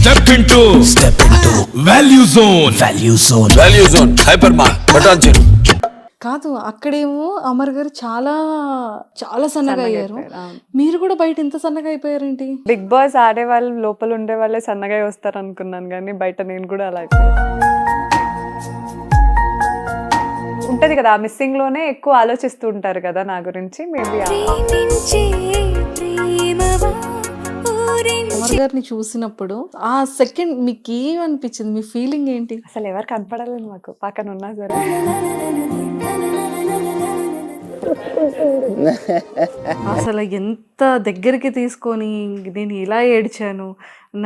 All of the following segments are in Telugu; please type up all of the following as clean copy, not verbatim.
Step into Value Zone. Value Zone. Hypermart. Patanjali. కాదు అక్కడేమో అమర్ గారు చాలా చాలా సన్నగా అయ్యారు. మీరు కూడా బయట ఇంత సన్నగా అయిపోయారేంటి? బిగ్ బాస్ ఆడే వాళ్ళు లోపల ఉండే వాళ్ళే సన్నగా వస్తారు అనుకున్నాను, కానీ బయట నేను కూడా అలా అయిపోయాను. ఉంటది కదా, మిస్సింగ్ లోనే ఎక్కువ ఆలోచిస్తూ ఉంటారు కదా నా గురించి. మేబీ అమర్ గారిని చూసినప్పుడు ఆ సెకండ్ మీకు ఏమనిపించింది? మీ ఫీలింగ్ ఏంటి? అసలు ఎవరు కనపడలేదు మాకు, పక్కన ఉన్నా సరే. అసలు ఎంత దగ్గరికి తీసుకొని నేను ఇలా ఏడ్చాను,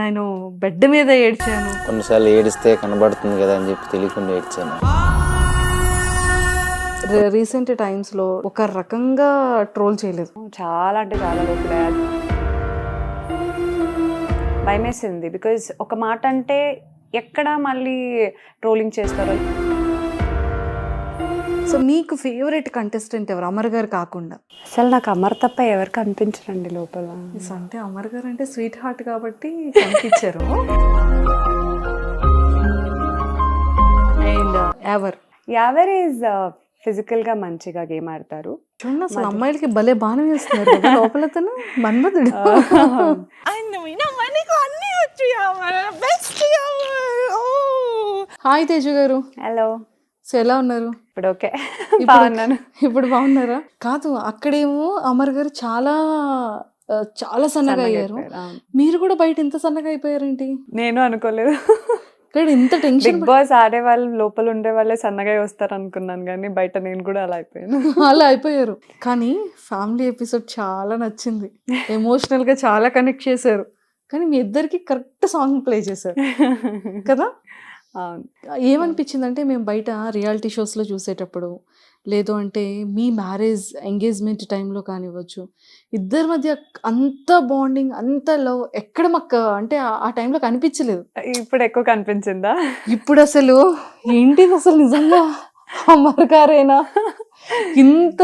నేను బెడ్ మీద ఏడ్చాను. కొన్నిసార్లు ఏడిస్తే కనబడుతుంది కదా అని చెప్పి తెలియకుండా ఏడ్చాను. రీసెంట్ టైమ్స్ లో ఒక రకంగా ట్రోల్ చేయలేదు. చాలా అంటే చాలా లోపల భయమేసింది. బికాజ్ ఒక మాట అంటే ఎక్కడ మళ్ళీ ట్రోలింగ్ చేస్తారో. సో మీకు ఫేవరెట్ కంటెస్టెంట్ ఎవరు అమర్ గారు కాకుండా? అసలు నాకు అమర్ తప్ప ఎవరు కనిపించరండి లోపల. అంటే అమర్ గారు అంటే స్వీట్ హార్ట్ కాబట్టి కనిపించారు. అండ్ యావర్ ఈజ్ ఫిజికల్ గా మంచిగా గేమ్ ఆడతారు. చూడండి అసలు అమ్మాయిలకి భలే బాణం వేస్తున్నారు లోపల. తను మన్మధుడు. హాయ్ తేజు గారు. హలో. సో ఎలా ఉన్నారు? ఇప్పుడు ఓకే, బాగున్నాను. ఇప్పుడు బాగున్నారా? కాదు అక్కడేమో అమర్ గారు చాలా చాలా సన్నగా అయ్యారు. మీరు కూడా బయట ఇంత సన్నగా అయిపోయారేంటి? నేను అనుకోలేదు. ఇంత టెన్షన్. బిగ్ బాస్ ఆడే వాళ్ళు లోపల ఉండే వాళ్ళే సన్నగా వస్తారు అనుకున్నాను, కానీ బయట నేను కూడా అలా అయిపోయాను. అలా అయిపోయారు. కానీ ఫ్యామిలీ ఎపిసోడ్ చాలా నచ్చింది, ఎమోషనల్ గా చాలా కనెక్ట్ చేశారు. కానీ మీ ఇద్దరికి కరెక్ట్ సాంగ్ ప్లే చేశారు కదా. ఏమనిపించింది అంటే మేము బయట రియాలిటీ షోస్లో చూసేటప్పుడు, లేదు అంటే మీ మ్యారేజ్ ఎంగేజ్మెంట్ టైంలో కానివ్వచ్చు, ఇద్దరి మధ్య అంత బాండింగ్ అంత లవ్ ఎక్కడ మాకు అంటే ఆ టైంలో కనిపించలేదు. ఇప్పుడు ఎక్కువ కనిపించిందా? ఇప్పుడు అసలు ఏంటిది అసలు నిజంగా అమర్ గారేనా? ఇంత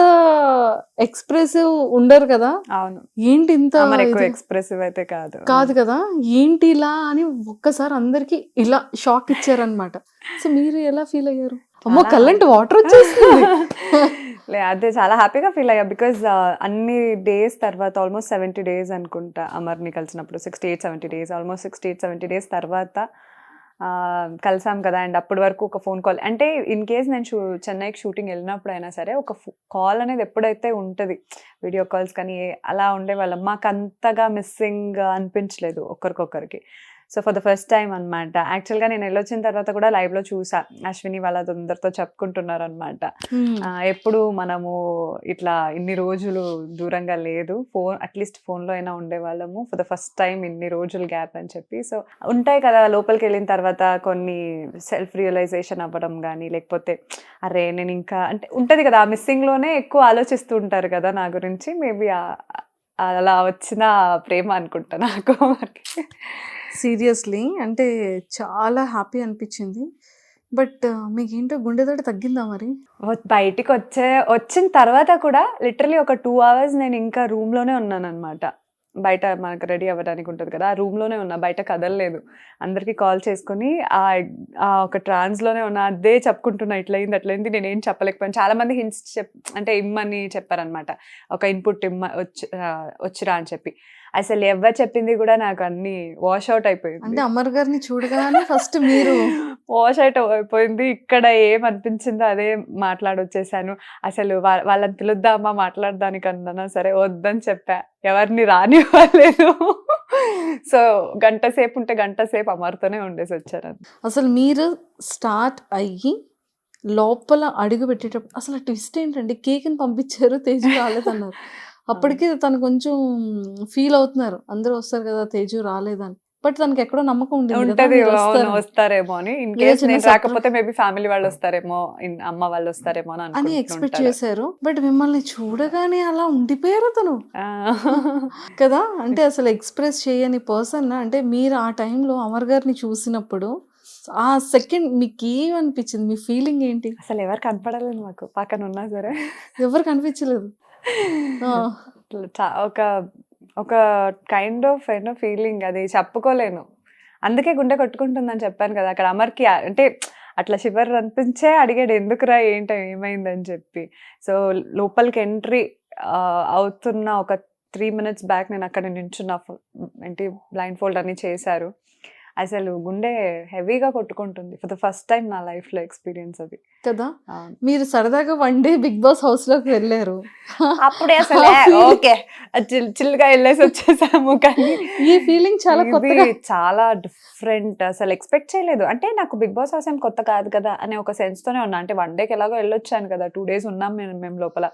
ఎక్స్ప్రెసివ్ ఉండరు కదా. అవును. ఏంటి ఇంత ఎక్కువ ఎక్స్ప్రెసివ్ అయితే కాదు కదా. ఏంటి ఇలా అని ఒక్కసారి అందరికి ఇలా షాక్ ఇచ్చారనమాట. సో మీరు ఎలా ఫీల్ అయ్యారు? అమ్మో కళ్ళంటి వాటర్ వచ్చేస్తుంది. అదే చాలా హ్యాపీగా ఫీల్ అయ్యా. బికాజ్ అన్ని డేస్ తర్వాత ఆల్మోస్ట్ 70 days అనుకుంటా అమర్ని కలిసినప్పుడు. 68-70 days, ఆల్మోస్ట్ 68-70 days తర్వాత కలిసాం కదా. అండ్ అప్పటి వరకు ఒక ఫోన్ కాల్ అంటే ఇన్ కేస్ నేను చెన్నైకి షూటింగ్ వెళ్ళినప్పుడు అయినా సరే ఒక కాల్ అనేది ఎప్పుడైతే ఉంటుంది, వీడియో కాల్స్ కానీ అలా ఉండేవాళ్ళం. మాకు అంతగా మిస్సింగ్ అనిపించలేదు ఒకరికొకరికి. So for the first time అనమాట. యాక్చువల్గా నేను వెళ్ళొచ్చిన తర్వాత కూడా లైవ్లో చూసా, అశ్విని వాళ్ళందరితో చెప్పుకుంటున్నారు అనమాట. ఎప్పుడు మనము ఇట్లా ఇన్ని రోజులు దూరంగా లేదు, అట్లీస్ట్ ఫోన్లో అయినా ఉండేవాళ్ళము, ఫర్ ద ఫస్ట్ టైం ఇన్ని రోజులు గ్యాప్ అని చెప్పి. సో ఉంటాయి కదా లోపలికి వెళ్ళిన తర్వాత కొన్ని సెల్ఫ్ రియలైజేషన్ అవ్వడం కానీ, లేకపోతే అరే నేను ఇంకా అంటే ఉంటుంది కదా, మిస్సింగ్లోనే ఎక్కువ ఆలోచిస్తూ ఉంటారు కదా నా గురించి. మేబీ అలా వచ్చిన ప్రేమ అనుకుంటా నాకు. సీరియస్లీ అంటే చాలా హ్యాపీ అనిపించింది. బట్ మీకేంటో గుండెదడ తగ్గిందా మరి? బయటికి వచ్చిన తర్వాత కూడా లిటరలీ ఒక 2 hours నేను ఇంకా రూమ్లోనే ఉన్నాను అనమాట. బయట మనకు రెడీ అవ్వడానికి ఉంటుంది కదా, ఆ రూమ్లోనే ఉన్నా, బయట కదలలేదు. అందరికీ కాల్ చేసుకుని ఒక ట్రాన్స్లోనే ఉన్నా, అదే చెప్పుకుంటున్నా, ఇట్లయింది అట్లయింది. నేనేం చెప్పలేకపోయాను. చాలామంది హింట్స్ ఇమ్మని చెప్పారనమాట, ఒక ఇన్పుట్ వచ్చిరా అని చెప్పి. అసలు ఎవరు చెప్పింది కూడా నాకు అన్ని వాష్ అవుట్ అయిపోయింది. అంటే అమర్ గారిని చూడగానే ఫస్ట్ మీరు వాష్ అవుట్ అయిపోయింది. ఇక్కడ ఏమనిపించిందో అదే మాట్లాడొచ్చేసాను. అసలు వాళ్ళని పిలుద్దామా మాట్లాడడానికి అన్నా సరే వద్దని చెప్పా, ఎవరిని రానివ్వలేదు. సో గంట సేపు అమర్తోనే ఉండేసి వచ్చాను. అసలు మీరు స్టార్ట్ అయ్యి లోపల అడుగు పెట్టేటప్పుడు అసలు ట్విస్ట్ ఏంటండి? కేక్ని పంపించారు, తేజు రాలేదన్నారు. అప్పటికి తను కొంచెం ఫీల్ అవుతున్నారు, అందరూ వస్తారు కదా తేజు రాలేదని. బట్ తనకి ఎక్కడో నమ్మకం ఉంటది వస్తారేమో అని. ఇన్ కేస్ నేను రాకపోతే మేబీ ఫ్యామిలీ వాళ్ళు వస్తారేమో, అమ్మ వాళ్ళు వస్తారేమో అని ఎక్స్పెక్ట్ చేశారు. బట్ మిమ్మల్ని చూడగానే అలా ఉండిపోయారు తను కదా. అంటే అసలు ఎక్స్ప్రెస్ చేయని పర్సన్. అంటే మీరు ఆ టైంలో అమర్ గారిని చూసినప్పుడు ఆ సెకండ్ మీకు ఏమనిపించింది? మీ ఫీలింగ్ ఏంటి? అసలు ఎవరు కనపడలేదు మాకు, పక్కన ఉన్నా సరే ఎవరు కనిపించలేదు. ఒక కైండ్ ఆఫ్ ఫీలింగ్, అది చెప్పుకోలేను. అందుకే గుండె కొట్టుకుంటుందని చెప్పాను కదా, అక్కడ అమర్కి అంటే అట్లా షివర్ అనిపించే అడిగాడు ఎందుకురా ఏంటో ఏమైందని చెప్పి. సో లోపలికి ఎంట్రీ అవుతున్న ఒక 3 minutes బ్యాక్ నేను అక్కడ నించున్న, ఏంటి బ్లైండ్ ఫోల్డ్ అని చేశారు. అసలు గుండె హెవీగా కొట్టుకుంటుంది. ఫర్ ద ఫస్ట్ టైం నా లైఫ్లో ఎక్స్పీరియన్స్ అది కదా. మీరు సరదాగా one day big boss house లోకి వెళ్ళారు, అప్పుడే అసలు ఓకే చిల్గా వెళ్ళేసి వచ్చేసాము. కానీ ఈ ఫీలింగ్ చాలా కొత్తగా, చాలా డిఫరెంట్. అసలు ఎక్స్పెక్ట్ చేయలేదు. అంటే నాకు బిగ్ బాస్ హౌస్ ఏం కొత్త కాదు కదా అనే ఒక సెన్స్ తోనే ఉన్నా. అంటే వన్ డేకి ఎలాగో వెళ్ళొచ్చాను కదా, 2 days ఉన్నాం మేము లోపల,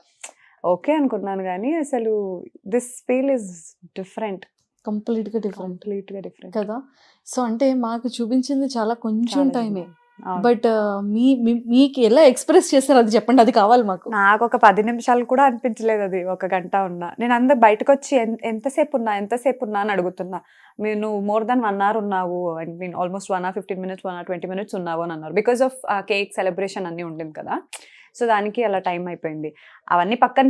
ఓకే అనుకున్నాను. కానీ అసలు this feel is different, complete గా డిఫరెంట్ కదా. సో అంటే మాకు చూపించింది చాలా కొంచెం టైమే, బట్ మీకు ఎలా ఎక్స్ప్రెస్ చేస్తారు అది చెప్పండి, అది కావాలి మాకు. నాకు ఒక 10 నిమిషాలు కూడా అనిపించలేదు అది, 1 గంట ఉన్నా. నేను అందరు బయటకు వచ్చి ఎంతసేపు ఉన్నా అని అడుగుతున్నా. నువ్వు మోర్ దాన్ 1 hour ఉన్నావు, I mean almost 1 hour 15 minutes 1 hour 20 minutes ఉన్నావు అని అన్నారు. బికాస్ ఆఫ్ కేక్ సెలబ్రేషన్ అన్నీ ఉండింది కదా, సో దానికి అలా టైం అయిపోయింది. అవన్నీ పక్కన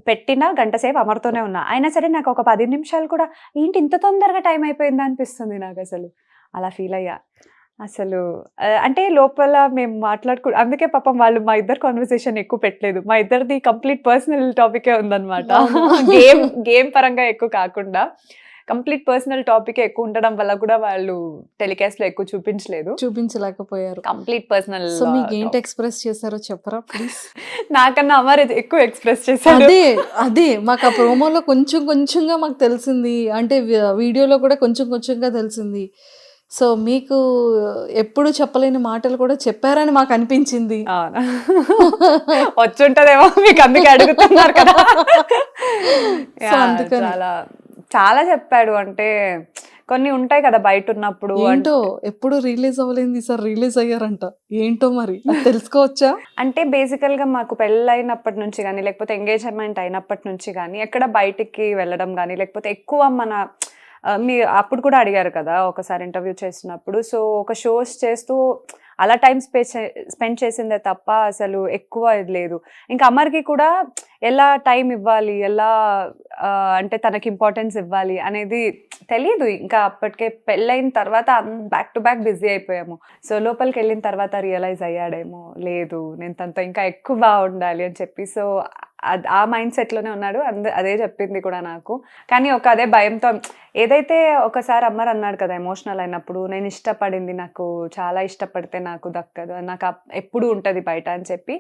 పెట్టిన గంట సేపు అమర్తోనే ఉన్నా. అయినా సరే నాకు ఒక 10 నిమిషాలు కూడా ఏంటి ఇంత తొందరగా టైం అయిపోయిందా అనిపిస్తుంది నాకు. అసలు అలా ఫీల్ అయ్యా. అసలు అంటే లోపల మేము అందుకే పాపం వాళ్ళు మా ఇద్దరు కాన్వర్సేషన్ ఎక్కువ పెట్టలేదు. మా ఇద్దరిది కంప్లీట్ పర్సనల్ టాపికే ఉందన్నమాట. గేమ్ పరంగా ఎక్కువ కాకుండా కంప్లీట్ పర్సనల్ టాపిక్ ఎక్కువ ఉండడం వల్ల కూడా వాళ్ళు టెలికాస్ట్ లో ఎక్కువ చూపించలేకపోయారు. Complete personal. సో మీకు ఏంటి ఎక్స్ప్రెస్ చేశారో చెప్పరా ప్లీజ్. నాకన్నా అమర్ ఎక్కువ ఎక్స్ప్రెస్ చేశాడు. అదే మాకు ఆ ప్రోమోలో కొంచెంగా మాకు తెలిసింది, అంటే వీడియోలో కూడా కొంచెంగా తెలిసింది. సో మీకు ఎప్పుడు చెప్పలేని మాటలు కూడా చెప్పారని మాకు అనిపించింది. వచ్చుంటదేమో మీకు, అందుకే అడుగుతున్నారు కదా. చాలా చెప్పాడు. అంటే కొన్ని ఉంటాయి కదా బయట ఉన్నప్పుడు, ఏంటో ఎప్పుడు రిలీజ్ అవ్వలేదు, సార్ రిలీజ్ అయ్యారంట. ఏంటో మరి తెలుసుకోవచ్చా? అంటే బేసికల్ గా మాకు పెళ్ళైనప్పటి నుంచి కానీ, లేకపోతే ఎంగేజ్మెంట్ అయినప్పటి నుంచి కానీ ఎక్కడ బయటికి వెళ్ళడం కానీ, లేకపోతే ఎక్కువ మన అప్పుడు కూడా అడిగారు కదా ఒకసారి ఇంటర్వ్యూ చేసినప్పుడు. సో ఒక షోస్ చేస్తూ అలా టైం స్పెండ్ చేసిందే తప్ప అసలు ఎక్కువ ఇది లేదు. ఇంకా అమర్కి కూడా ఎలా టైం ఇవ్వాలి, ఎలా అంటే తనకి ఇంపార్టెన్స్ ఇవ్వాలి అనేది తెలియదు. ఇంకా అప్పటికే పెళ్ళైన తర్వాత బ్యాక్ టు బ్యాక్ బిజీ అయిపోయాము. సో లోపలికి వెళ్ళిన తర్వాత రియలైజ్ అయ్యాడేమో, లేదు నేను తనతో ఇంకా ఎక్కువ బాగుండాలి అని చెప్పి. సో ఆ మైండ్ సెట్లోనే ఉన్నాడు. అదే చెప్పింది కూడా నాకు. కానీ అదే భయంతో, ఏదైతే ఒకసారి అమ్మర్ అన్నాడు కదా ఎమోషనల్ అయినప్పుడు, నేను ఇష్టపడింది నాకు చాలా ఇష్టపడితే నాకు దక్కదు, నాకు ఎప్పుడు ఉంటుంది బయట అని చెప్పి.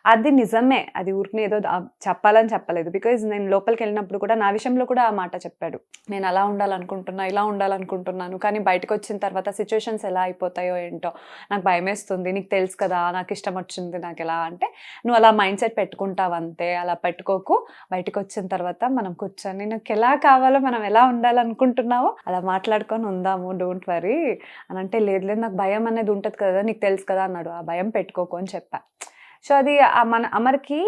అది నిజమే, అది ఊరికి ఏదో చెప్పాలని చెప్పలేదు. బికాజ్ నేను లోపలికి వెళ్ళినప్పుడు కూడా నా విషయంలో కూడా ఆ మాట చెప్పాడు. నేను అలా ఉండాలనుకుంటున్నా, ఇలా ఉండాలనుకుంటున్నాను, కానీ బయటకు వచ్చిన తర్వాత సిచ్యువేషన్స్ ఎలా అయిపోతాయో ఏంటో నాకు భయమేస్తుంది. నీకు తెలుసు కదా నాకు ఇష్టం వచ్చింది నాకు ఎలా అంటే, నువ్వు అలా మైండ్ సెట్ పెట్టుకుంటావు అంతే, అలా పెట్టుకోకు. బయటకు వచ్చిన తర్వాత మనం కూర్చొని నాకు ఎలా కావాలో, మనం ఎలా ఉండాలనుకుంటున్నావో అలా మాట్లాడుకొని ఉందాము, డోంట్ వరీ అని అంటే, లేదు నాకు భయం అనేది ఉంటుంది కదా, నీకు తెలుసు కదా అన్నాడు. ఆ భయం పెట్టుకోకు అని చెప్పా. సో అది అమర్కి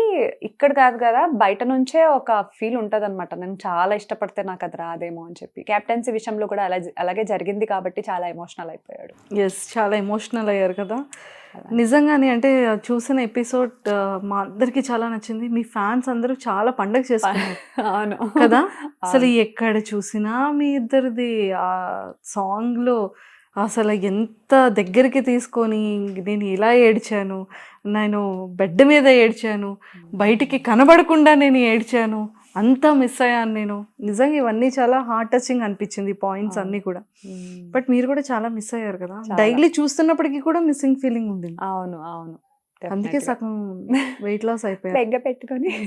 ఇక్కడ కాదు కదా, బయట నుంచే ఒక ఫీల్ ఉంటుంది అనమాట. నేను చాలా ఇష్టపడితే నాకు అది రాదేమో అని చెప్పి. క్యాప్టెన్సీ విషయంలో కూడా అలాగే జరిగింది కాబట్టి చాలా ఎమోషనల్ అయిపోయాడు. చాలా ఎమోషనల్ అయ్యారు కదా నిజంగానే. అంటే చూసిన ఎపిసోడ్ మా అందరికి చాలా నచ్చింది. మీ ఫ్యాన్స్ అందరూ చాలా పండగ చేసుకున్నారు. అవును కదా. అసలు ఎక్కడ చూసినా మీ ఇద్దరిది ఆ సాంగ్లో అసలు ఎంత దగ్గరికి తీసుకొని, నేను ఇలా ఏడ్చాను, నేను బెడ్ మీద ఏడ్చాను, బయటికి కనబడకుండా నేను ఏడ్చాను, అంతా మిస్ అయ్యాను నేను. నిజంగా ఇవన్నీ చాలా హార్ట్ టచింగ్ అనిపించింది పాయింట్స్ అన్నీ కూడా. బట్ మీరు కూడా చాలా మిస్ అయ్యారు కదా, డైలీ చూస్తున్నప్పటికీ కూడా మిస్సింగ్ ఫీలింగ్ ఉంది. అవును అవును, అందుకే సగం వెయిట్ లాస్ అయిపోయారు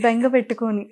బెంగ పెట్టుకొని